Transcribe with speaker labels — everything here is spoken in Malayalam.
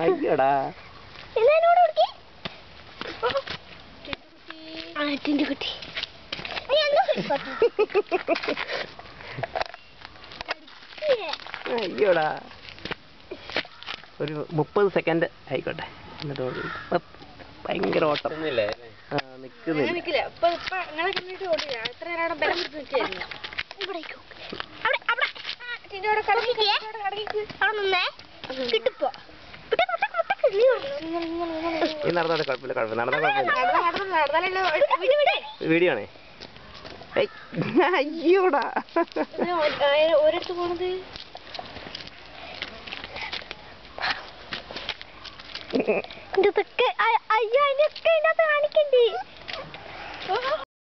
Speaker 1: അയ്യോടാ അയ്യോടാ ഒരു 30 സെക്കൻഡ് ആയിക്കോട്ടെ എന്നിട്ട് ഭയങ്കര ഓട്ടം നിക്കുന്നില്ല. നടന്നോട്ടെ കുഴപ്പമില്ല വീഡിയോ ആണേ. അയ്യോടാ
Speaker 2: ഒരിടത്ത് പോണത് അയ്യോ അതിനൊക്കെ ഇതിനകത്ത് കാണിക്കണ്ടേ.